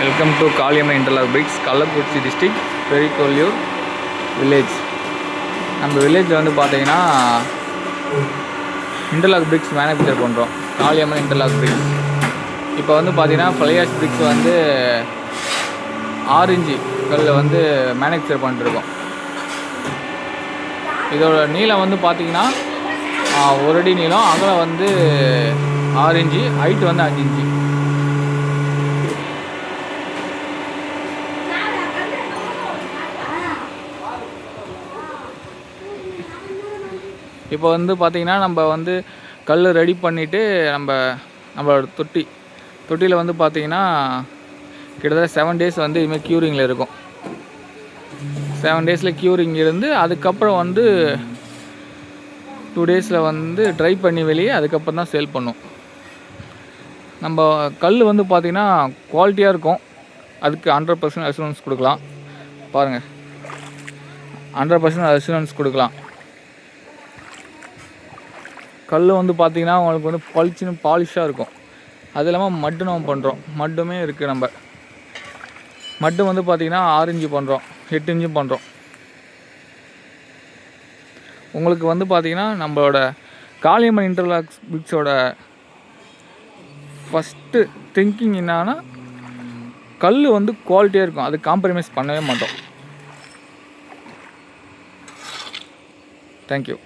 Welcome to Kaliamman interlock bricks, Kallakurichi district, Perikolliyur village. நம்ம வில்லேஜில் வந்து பார்த்தீங்கன்னா இன்டர்லாக் பிரிக்ஸ் மேனுஃபேக்சர் பண்ணுறோம். Kaliamman interlock bricks. இப்போ வந்து பார்த்தீங்கன்னா ஃப்ளையாஷ் பிரிக்ஸ் வந்து 6 இன்ச்சு கல்லில் வந்து மேனுஃபேக்சர் பண்ணிட்டுருக்கோம். இதோட நீளம் வந்து பார்த்தீங்கன்னா 1 அடி நீளம், அகலம் வந்து 6 இன்ச்சு, ஹைட்டு வந்து 5 இன்ச்சு. இப்போ வந்து பார்த்திங்கன்னா நம்ம வந்து கல் ரெடி பண்ணிவிட்டு நம்மளோட தொட்டியில் வந்து பார்த்திங்கன்னா கிட்டத்தட்ட 7 டேஸ் வந்து இதுமாதிரி க்யூரிங்கில் இருக்கும். 7 டேஸில் க்யூரிங் இருந்து அதுக்கப்புறம் வந்து 2 டேஸில் வந்து ட்ரை பண்ணி வெளியே அதுக்கப்புறம் தான் சேல் பண்ணும். நம்ம கல் வந்து பார்த்திங்கன்னா குவாலிட்டியாக இருக்கும். அதுக்கு 100% அஷூரன்ஸ் கொடுக்கலாம். பாருங்கள், 100% அஷூரன்ஸ் கொடுக்கலாம். கல் வந்து பார்த்திங்கன்னா உங்களுக்கு வந்து பளிச்சுன்னு பாலிஷாக இருக்கும். அது இல்லாமல் மட்டு நம்ம பண்ணுறோம், மட்டுமே இருக்குது. நம்ம மட்டு வந்து பார்த்திங்கன்னா 6 இன்ச்சு பண்ணுறோம், 8 இன்ச்சும் பண்ணுறோம். உங்களுக்கு வந்து பார்த்திங்கன்னா நம்மளோட காளியம்மன் இன்டர்லாக் பிரிக்ஸோட ஃபஸ்ட்டு திங்கிங் என்னன்னா, கல் வந்து குவாலிட்டியாக இருக்கும், அது காம்ப்ரமைஸ் பண்ணவே மாட்டோம். தேங்க்யூ.